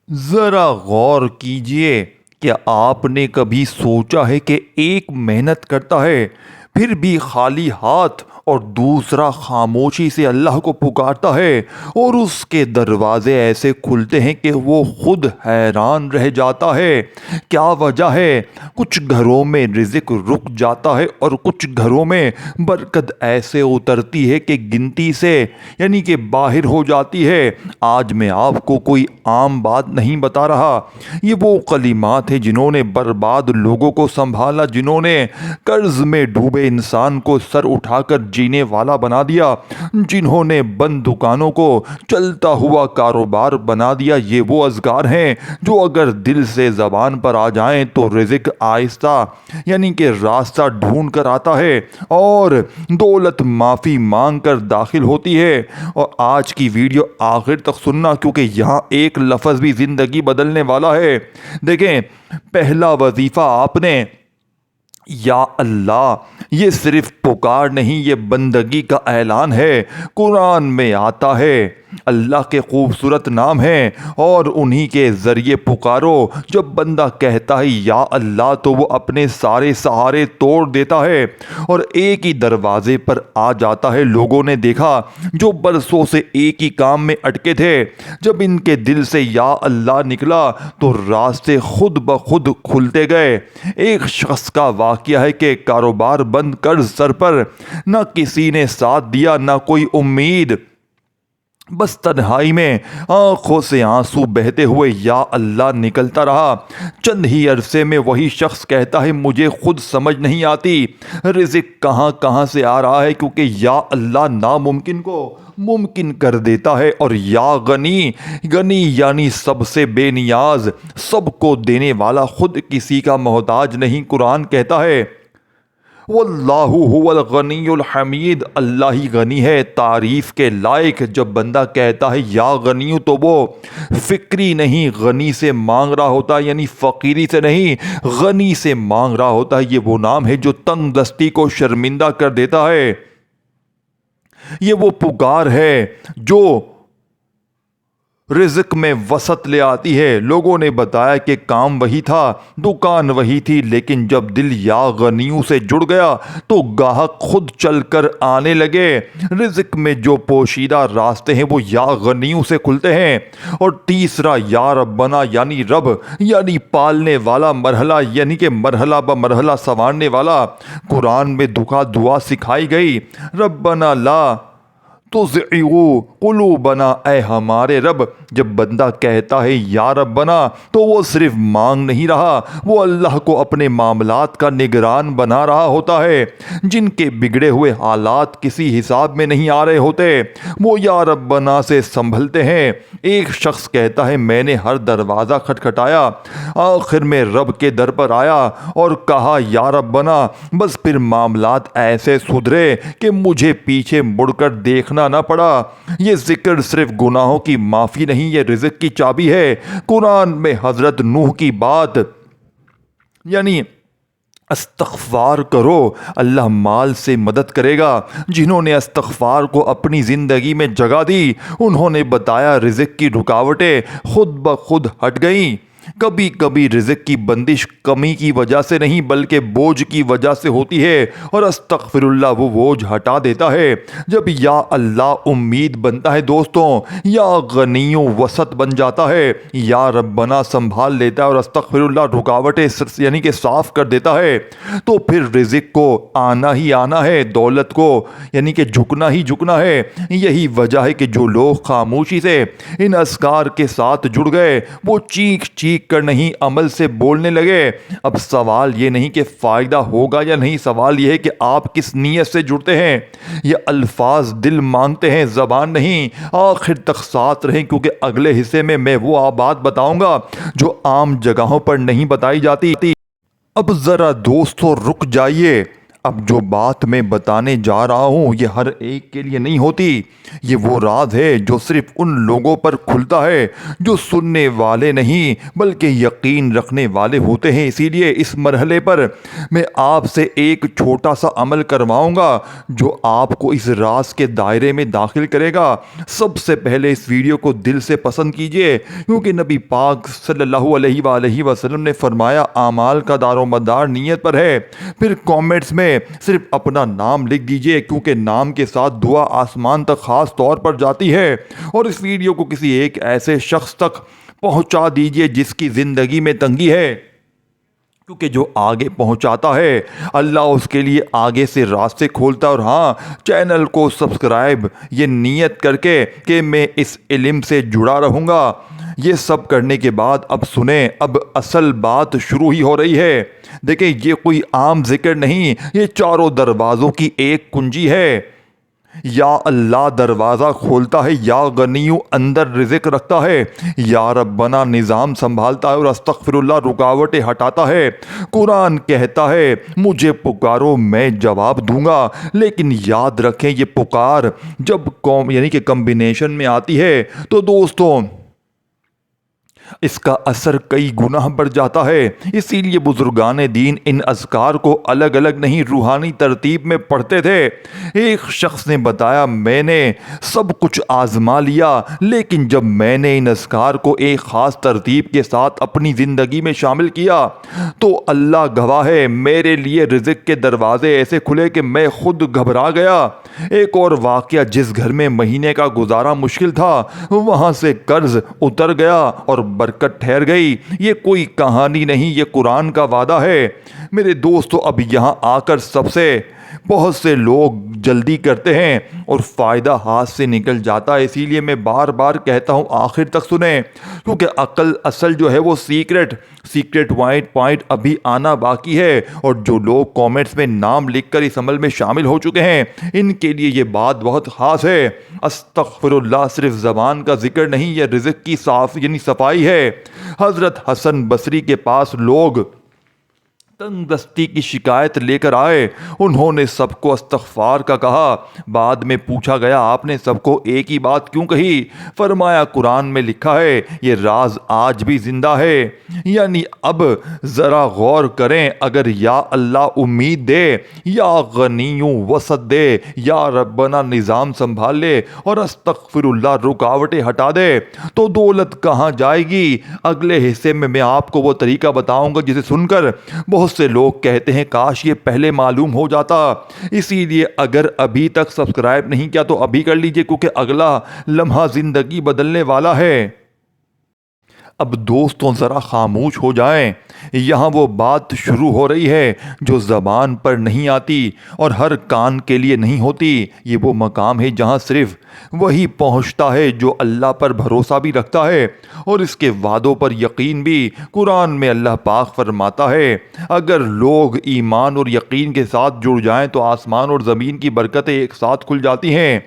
ذرا غور کیجئے کہ آپ نے کبھی سوچا ہے کہ ایک محنت کرتا ہے پھر بھی خالی ہاتھ اور دوسرا خاموشی سے اللہ کو پکارتا ہے اور اس کے دروازے ایسے کھلتے ہیں کہ وہ خود حیران رہ جاتا ہے۔ کیا وجہ ہے؟ کچھ گھروں میں رزق رک جاتا ہے اور کچھ گھروں میں برکت ایسے اترتی ہے کہ گنتی سے یعنی کہ باہر ہو جاتی ہے۔ آج میں آپ کو کوئی عام بات نہیں بتا رہا، یہ وہ کلمات ہیں جنہوں نے برباد لوگوں کو سنبھالا، جنہوں نے قرض میں ڈوبے انسان کو سر اٹھا کر جینے والا بنا دیا، جنہوں نے بند دکانوں کو چلتا ہوا کاروبار بنا دیا۔ یہ وہ اذکار ہیں جو اگر دل سے زبان پر آ جائیں تو رزق آہستہ یعنی کہ راستہ ڈھونڈ کر آتا ہے اور دولت معافی مانگ کر داخل ہوتی ہے۔ اور آج کی ویڈیو آخر تک سننا کیونکہ یہاں ایک لفظ بھی زندگی بدلنے والا ہے۔ دیکھیں، پہلا وظیفہ آپ نے یا اللہ، یہ صرف پکار نہیں، یہ بندگی کا اعلان ہے۔ قرآن میں آتا ہے اللہ کے خوبصورت نام ہیں اور انہی کے ذریعے پکارو۔ جب بندہ کہتا ہے یا اللہ تو وہ اپنے سارے سہارے توڑ دیتا ہے اور ایک ہی دروازے پر آ جاتا ہے۔ لوگوں نے دیکھا جو برسوں سے ایک ہی کام میں اٹکے تھے، جب ان کے دل سے یا اللہ نکلا تو راستے خود بخود کھلتے گئے۔ ایک شخص کا واقعہ ہے کہ کاروبار بند، قرض سر پر، نہ کسی نے ساتھ دیا نہ کوئی امید، بس تنہائی میں آنکھوں سے آنسو بہتے ہوئے یا اللہ نکلتا رہا۔ چند ہی عرصے میں وہی شخص کہتا ہے مجھے خود سمجھ نہیں آتی رزق کہاں سے آ رہا ہے، کیونکہ یا اللہ ناممکن کو ممکن کر دیتا ہے، اور یا غنی یعنی سب سے بے نیاز، سب کو دینے والا، خود کسی کا محتاج نہیں۔ قرآن کہتا ہے واللہ هو الغنی الحمید، اللہ ہی غنی ہے، تعریف کے لائق۔ جب بندہ کہتا ہے یا غنی تو وہ فکری نہیں، غنی سے مانگ رہا ہوتا ہے، یعنی فقیری سے نہیں، غنی سے مانگ رہا ہوتا ہے۔ یہ وہ نام ہے جو تنگ دستی کو شرمندہ کر دیتا ہے۔ یہ وہ پکار ہے جو رزق میں وسعت لے آتی ہے۔ لوگوں نے بتایا کہ کام وہی تھا، دکان وہی تھی، لیکن جب دل یا غنیوں سے جڑ گیا تو گاہک خود چل کر آنے لگے۔ رزق میں جو پوشیدہ راستے ہیں وہ یا غنیوں سے کھلتے ہیں۔ اور تیسرا یا ربنا یعنی رب یعنی پالنے والا، مرحلہ یعنی کہ مرحلہ بمرحلہ سنوارنے والا۔ قرآن میں دعا سکھائی گئی، ربنا لا تزغ قلوبنا، اے ہمارے رب۔ جب بندہ کہتا ہے یا ربنا تو وہ صرف مانگ نہیں رہا، وہ اللہ کو اپنے معاملات کا نگران بنا رہا ہوتا ہے۔ جن کے بگڑے ہوئے حالات کسی حساب میں نہیں آ رہے ہوتے وہ یا ربنا سے سنبھلتے ہیں۔ ایک شخص کہتا ہے میں نے ہر دروازہ کھٹکھٹایا، آخر میں رب کے در پر آیا اور کہا یا ربنا، بس پھر معاملات ایسے سدھرے کہ مجھے پیچھے مڑ کر دیکھنا نہ پڑا۔ یہ ذکر صرف گناہوں کی معافی نہیں، یہ رزق کی چابی ہے۔ قرآن میں حضرت نوح کی بات یعنی استغفار کرو، اللہ مال سے مدد کرے گا۔ جنہوں نے استغفار کو اپنی زندگی میں جگہ دی انہوں نے بتایا رزق کی رکاوٹیں خود بخود ہٹ گئیں۔ کبھی کبھی رزق کی بندش کمی کی وجہ سے نہیں بلکہ بوجھ کی وجہ سے ہوتی ہے، اور استغفر اللہ وہ بوجھ ہٹا دیتا ہے۔ جب یا اللہ امید بنتا ہے دوستوں، یا غنیوں وسعت بن جاتا ہے، یا ربنا سنبھال لیتا ہے اور استغفر اللہ رکاوٹیں یعنی کہ صاف کر دیتا ہے، تو پھر رزق کو آنا ہی آنا ہے، دولت کو یعنی کہ جھکنا ہی جھکنا ہے۔ یہی وجہ ہے کہ جو لوگ خاموشی سے ان اذکار کے ساتھ جڑ گئے وہ چیخ کر نہیں عمل سے بولنے لگے۔ اب سوال یہ نہیں کہ فائدہ ہوگا یا نہیں، سوال یہ ہے کہ آپ کس نیت سے جڑتے ہیں۔ یہ الفاظ دل مانگتے ہیں، زبان نہیں۔ آخر تک ساتھ رہیں کیونکہ اگلے حصے میں وہ بات بتاؤں گا جو عام جگہوں پر نہیں بتائی جاتی۔ اب ذرا دوستو رک جائیے، اب جو بات میں بتانے جا رہا ہوں یہ ہر ایک کے لیے نہیں ہوتی، یہ وہ راز ہے جو صرف ان لوگوں پر کھلتا ہے جو سننے والے نہیں بلکہ یقین رکھنے والے ہوتے ہیں۔ اسی لیے اس مرحلے پر میں آپ سے ایک چھوٹا سا عمل کرواؤں گا جو آپ کو اس راز کے دائرے میں داخل کرے گا۔ سب سے پہلے اس ویڈیو کو دل سے پسند کیجئے، کیونکہ نبی پاک صلی اللہ علیہ وآلہ وسلم نے فرمایا اعمال کا دار و مدار نیت پر ہے۔ پھر کامنٹس میں صرف اپنا نام لکھ دیجئے، کیونکہ نام کے ساتھ دعا آسمان تک خاص طور پر جاتی ہے۔ اور اس ویڈیو کو کسی ایک ایسے شخص تک پہنچا دیجئے جس کی زندگی میں تنگی ہے، کیونکہ جو آگے پہنچاتا ہے اللہ اس کے لیے آگے سے راستے کھولتا ہے۔ اور ہاں، چینل کو سبسکرائب یہ نیت کر کے کہ میں اس علم سے جڑا رہوں گا۔ یہ سب کرنے کے بعد اب سنیں، اب اصل بات شروع ہی ہو رہی ہے۔ دیکھیں، یہ کوئی عام ذکر نہیں، یہ چاروں دروازوں کی ایک کنجی ہے۔ یا اللہ دروازہ کھولتا ہے، یا غنیوں اندر رزق رکھتا ہے، یا ربنا نظام سنبھالتا ہے، اور استغفر اللہ رکاوٹیں ہٹاتا ہے۔ قرآن کہتا ہے مجھے پکارو میں جواب دوں گا، لیکن یاد رکھیں یہ پکار جب یعنی کہ کمبینیشن میں آتی ہے تو دوستوں اس کا اثر کئی گنا بڑھ جاتا ہے۔ اسی لیے بزرگان دین ان اذکار کو الگ الگ نہیں روحانی ترتیب میں پڑھتے تھے۔ ایک شخص نے بتایا میں نے سب کچھ آزما لیا، لیکن جب میں نے ان اذکار کو ایک خاص ترتیب کے ساتھ اپنی زندگی میں شامل کیا تو اللہ گواہ ہے میرے لیے رزق کے دروازے ایسے کھلے کہ میں خود گھبرا گیا۔ ایک اور واقعہ، جس گھر میں مہینے کا گزارا مشکل تھا وہاں سے قرض اتر گیا اور برکت ٹھہر گئی۔ یہ کوئی کہانی نہیں، یہ قرآن کا وعدہ ہے۔ میرے دوستو، اب یہاں آ کر بہت سے لوگ جلدی کرتے ہیں اور فائدہ ہاتھ سے نکل جاتا ہے۔ اسی لیے میں بار بار کہتا ہوں آخر تک سنیں، کیونکہ اصل جو ہے وہ سیکرٹ پوائنٹ ابھی آنا باقی ہے۔ اور جو لوگ کامنٹس میں نام لکھ کر اس عمل میں شامل ہو چکے ہیں ان کے لیے یہ بات بہت خاص ہے۔ استغفر اللہ صرف زبان کا ذکر نہیں، یہ رزق کی صفائی ہے۔ حضرت حسن بصری کے پاس لوگ تنگ دستی کی شکایت لے کر آئے، انہوں نے سب کو استغفار کا کہا۔ بعد میں پوچھا گیا آپ نے سب کو ایک ہی بات کیوں کہی؟ فرمایا قرآن میں لکھا ہے یہ راز آج بھی زندہ ہے۔ یعنی اب ذرا غور کریں، اگر یا اللہ امید دے، یا غنیوں وسعت دے، یا ربنا نظام سنبھال لے، اور استغفر اللہ رکاوٹیں ہٹا دے تو دولت کہاں جائے گی؟ اگلے حصے میں آپ کو وہ طریقہ بتاؤں گا جسے سن کر بہت سے لوگ کہتے ہیں کاش یہ پہلے معلوم ہو جاتا۔ اسی لیے اگر ابھی تک سبسکرائب نہیں کیا تو ابھی کر لیجئے، کیونکہ اگلا لمحہ زندگی بدلنے والا ہے۔ اب دوستوں ذرا خاموش ہو جائیں، یہاں وہ بات شروع ہو رہی ہے جو زبان پر نہیں آتی اور ہر کان کے لیے نہیں ہوتی۔ یہ وہ مقام ہے جہاں صرف وہی پہنچتا ہے جو اللہ پر بھروسہ بھی رکھتا ہے اور اس کے وعدوں پر یقین بھی۔ قرآن میں اللہ پاک فرماتا ہے اگر لوگ ایمان اور یقین کے ساتھ جڑ جائیں تو آسمان اور زمین کی برکتیں ایک ساتھ کھل جاتی ہیں۔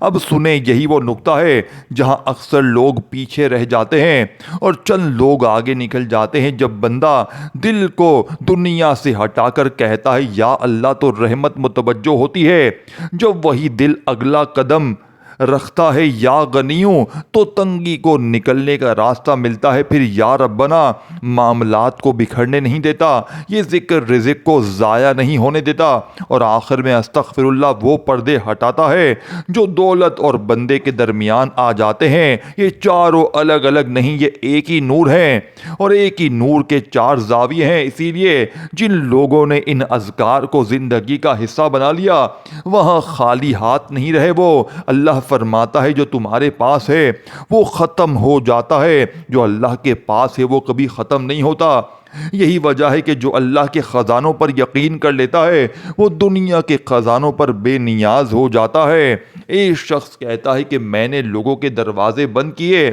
اب سنیں، یہی وہ نقطہ ہے جہاں اکثر لوگ پیچھے رہ جاتے ہیں اور چند لوگ آگے نکل جاتے ہیں۔ جب بندہ دل کو دنیا سے ہٹا کر کہتا ہے یا اللہ تو رحمت متوجہ ہوتی ہے۔ جب وہی دل اگلا قدم رکھتا ہے یا غنیوں تو تنگی کو نکلنے کا راستہ ملتا ہے۔ پھر یا ربنا معاملات کو بکھرنے نہیں دیتا، یہ ذکر رزق کو ضائع نہیں ہونے دیتا، اور آخر میں استغفر اللہ وہ پردے ہٹاتا ہے جو دولت اور بندے کے درمیان آ جاتے ہیں۔ یہ چاروں الگ الگ نہیں، یہ ایک ہی نور ہیں اور ایک ہی نور کے چار زاویے ہیں۔ اسی لیے جن لوگوں نے ان اذکار کو زندگی کا حصہ بنا لیا وہاں خالی ہاتھ نہیں رہے۔ وہ اللہ فرماتا ہے جو تمہارے پاس ہے وہ ختم ہو جاتا ہے، جو اللہ کے پاس ہے وہ کبھی ختم نہیں ہوتا۔ یہی وجہ ہے کہ جو اللہ کے خزانوں پر یقین کر لیتا ہے وہ دنیا کے خزانوں پر بے نیاز ہو جاتا ہے۔ ایک شخص کہتا ہے کہ میں نے لوگوں کے دروازے بند کیے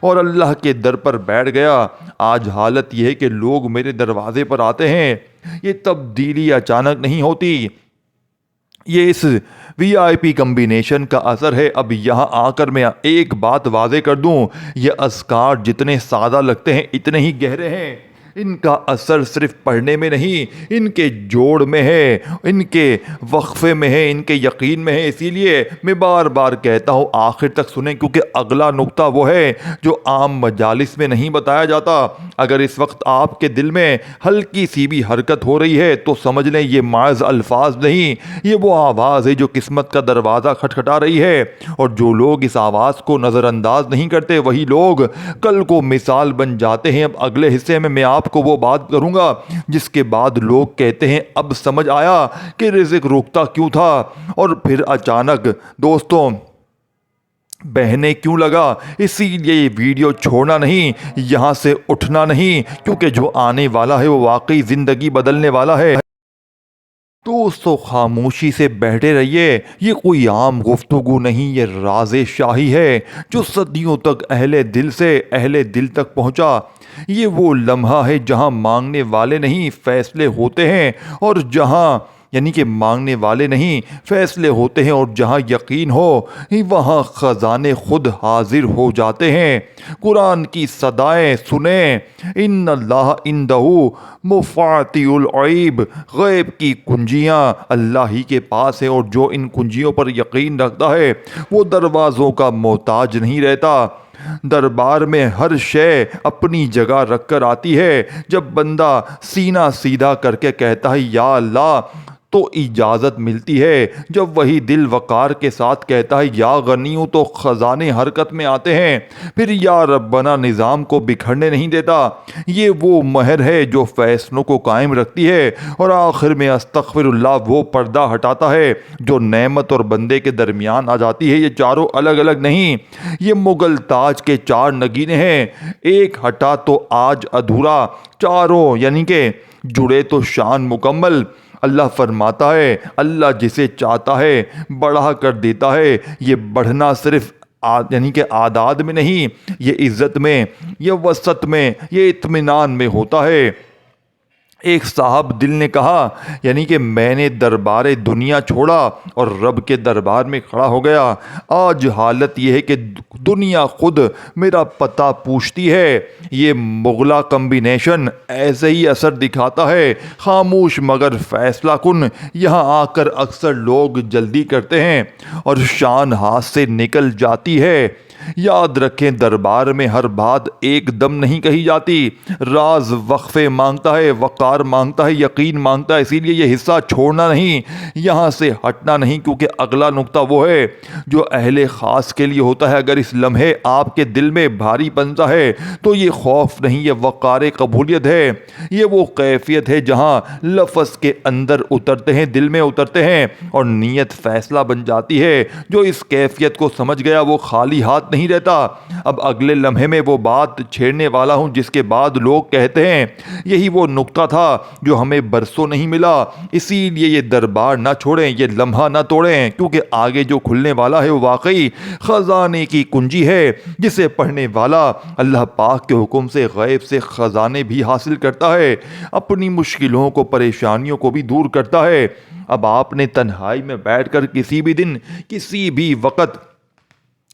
اور اللہ کے در پر بیٹھ گیا۔ آج حالت یہ ہے کہ لوگ میرے دروازے پر آتے ہیں۔ یہ تبدیلی اچانک نہیں ہوتی، یہ اس وی آئی پی کمبینیشن کا اثر ہے۔ اب یہاں آ کر میں ایک بات واضح کر دوں، یہ اذکار جتنے سادہ لگتے ہیں اتنے ہی گہرے ہیں۔ ان کا اثر صرف پڑھنے میں نہیں، ان کے جوڑ میں ہے، ان کے وقفے میں ہے، ان کے یقین میں ہے۔ اسی لیے میں بار بار کہتا ہوں آخر تک سنیں، کیونکہ اگلا نقطہ وہ ہے جو عام مجالس میں نہیں بتایا جاتا۔ اگر اس وقت آپ کے دل میں ہلکی سی بھی حرکت ہو رہی ہے تو سمجھ لیں یہ محض الفاظ نہیں، یہ وہ آواز ہے جو قسمت کا دروازہ کھٹکھٹا رہی ہے۔ اور جو لوگ اس آواز کو نظر انداز نہیں کرتے وہی لوگ کل کو مثال بن جاتے ہیں۔ اب اگلے حصے میں آپ کو وہ بات کروں گا جس کے بعد لوگ کہتے ہیں اب سمجھ آیا کہ رزق رکتا کیوں تھا، اور پھر اچانک دوستوں بہنے کیوں لگا۔ اسی لیے یہ ویڈیو چھوڑنا نہیں، یہاں سے اٹھنا نہیں، کیونکہ جو آنے والا ہے وہ واقعی زندگی بدلنے والا ہے۔ دوستو خاموشی سے بیٹھے رہیے، یہ کوئی عام گفتگو نہیں، یہ راز شاہی ہے جو صدیوں تک اہل دل سے اہل دل تک پہنچا۔ یہ وہ لمحہ ہے جہاں مانگنے والے نہیں فیصلے ہوتے ہیں، اور جہاں یعنی کہ مانگنے والے نہیں فیصلے ہوتے ہیں، اور جہاں یقین ہو وہاں خزانے خود حاضر ہو جاتے ہیں۔ قرآن کی صدائیں سنیں، ان اللہ عندہ مفاتیح الغیب، غیب کی کنجیاں اللہ ہی کے پاس ہیں، اور جو ان کنجیوں پر یقین رکھتا ہے وہ دروازوں کا محتاج نہیں رہتا۔ دربار میں ہر شے اپنی جگہ رکھ کر آتی ہے۔ جب بندہ سینہ سیدھا کر کے کہتا ہے یا اللہ تو اجازت ملتی ہے، جب وہی دل وقار کے ساتھ کہتا ہے یا غنیوں تو خزانے حرکت میں آتے ہیں۔ پھر یا ربنا نظام کو بکھرنے نہیں دیتا۔ یہ وہ مہر ہے جو فیصلوں کو قائم رکھتی ہے، اور آخر میں استغفر اللہ وہ پردہ ہٹاتا ہے جو نعمت اور بندے کے درمیان آ جاتی ہے۔ یہ چاروں الگ الگ نہیں، یہ مغل تاج کے چار نگینے ہیں، ایک ہٹا تو آج ادھورا، چاروں یعنی کہ جڑے تو شان مکمل۔ اللہ فرماتا ہے اللہ جسے چاہتا ہے بڑھا کر دیتا ہے۔ یہ بڑھنا صرف یعنی کہ اعداد میں نہیں، یہ عزت میں، یہ وسعت میں، یہ اطمینان میں ہوتا ہے۔ ایک صاحب دل نے کہا یعنی کہ میں نے دربار دنیا چھوڑا اور رب کے دربار میں کھڑا ہو گیا۔ آج حالت یہ ہے کہ دنیا خود میرا پتہ پوچھتی ہے۔ یہ مغلا کمبینیشن ایسے ہی اثر دکھاتا ہے، خاموش مگر فیصلہ کن۔ یہاں آ کر اکثر لوگ جلدی کرتے ہیں اور شان ہاتھ سے نکل جاتی ہے۔ یاد رکھیں دربار میں ہر بات ایک دم نہیں کہی جاتی، راز وقفے مانگتا ہے، وقار مانگتا ہے، یقین مانگتا ہے۔ اسی لیے یہ حصہ چھوڑنا نہیں، یہاں سے ہٹنا نہیں، کیونکہ اگلا نقطہ وہ ہے جو اہل خاص کے لیے ہوتا ہے۔ اگر اس لمحے آپ کے دل میں بھاری پنسا ہے تو یہ خوف نہیں، یہ وقار قبولیت ہے۔ یہ وہ کیفیت ہے جہاں لفظ کے اندر اترتے ہیں، دل میں اترتے ہیں، اور نیت فیصلہ بن جاتی ہے۔ جو اس کیفیت کو سمجھ گیا وہ خالی ہاتھ نہیں رہتا۔ اب اگلے لمحے میں وہ بات چھیڑنے والا ہوں جس کے بعد لوگ کہتے ہیں یہی وہ نقطہ تھا جو ہمیں برسوں نہیں ملا۔ اسی لیے یہ دربار نہ چھوڑیں، یہ لمحہ نہ توڑیں، کیونکہ آگے جو کھلنے والا ہے وہ واقعی خزانے کی کنجی ہے، جسے پڑھنے والا اللہ پاک کے حکم سے غیب سے خزانے بھی حاصل کرتا ہے، اپنی مشکلوں کو پریشانیوں کو بھی دور کرتا ہے۔ اب آپ نے تنہائی میں بیٹھ کر کسی بھی دن کسی بھی وقت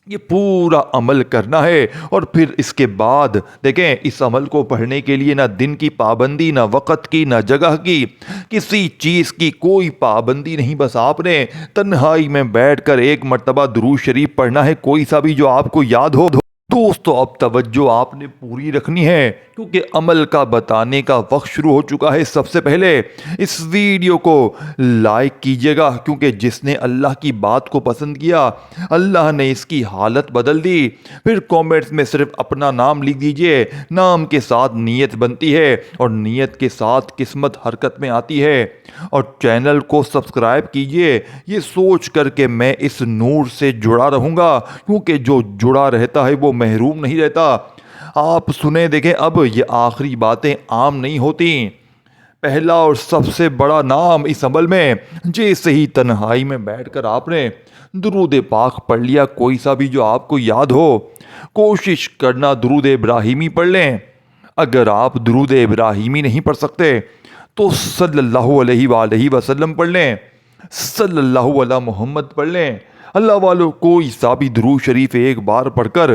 یہ پورا عمل کرنا ہے، اور پھر اس کے بعد دیکھیں اس عمل کو پڑھنے کے لیے نہ دن کی پابندی، نہ وقت کی، نہ جگہ کی، کسی چیز کی کوئی پابندی نہیں۔ بس آپ نے تنہائی میں بیٹھ کر ایک مرتبہ درود شریف پڑھنا ہے، کوئی سا بھی جو آپ کو یاد ہو۔ دوستو اب توجہ آپ نے پوری رکھنی ہے، کیونکہ عمل کا بتانے کا وقت شروع ہو چکا ہے۔ سب سے پہلے اس ویڈیو کو لائک کیجئے گا، کیونکہ جس نے اللہ کی بات کو پسند کیا اللہ نے اس کی حالت بدل دی۔ پھر کومنٹس میں صرف اپنا نام لکھ دیجئے، نام کے ساتھ نیت بنتی ہے، اور نیت کے ساتھ قسمت حرکت میں آتی ہے۔ اور چینل کو سبسکرائب کیجئے، یہ سوچ کر کہ میں اس نور سے جڑا رہوں گا، کیونکہ جو جڑا رہتا ہے وہ محروم نہیں رہتا۔ آپ سنیں دیکھیں اب یہ آخری باتیں عام نہیں ہوتی۔ پہلا اور سب سے بڑا نام اس عمل میں، جیسے ہی تنہائی میں بیٹھ کر آپ نے درود پاک پڑھ لیا، کوئی سا بھی جو آپ کو یاد ہو، کوشش کرنا درود ابراہیمی پڑھ لیں۔ اگر آپ درود ابراہیمی نہیں پڑھ سکتے تو صلی اللہ علیہ وآلہ وسلم پڑھ لیں، صلی اللہ علی محمد پڑھ لیں۔ اللہ والو کوئی سا بھی درود شریف ایک بار پڑھ کر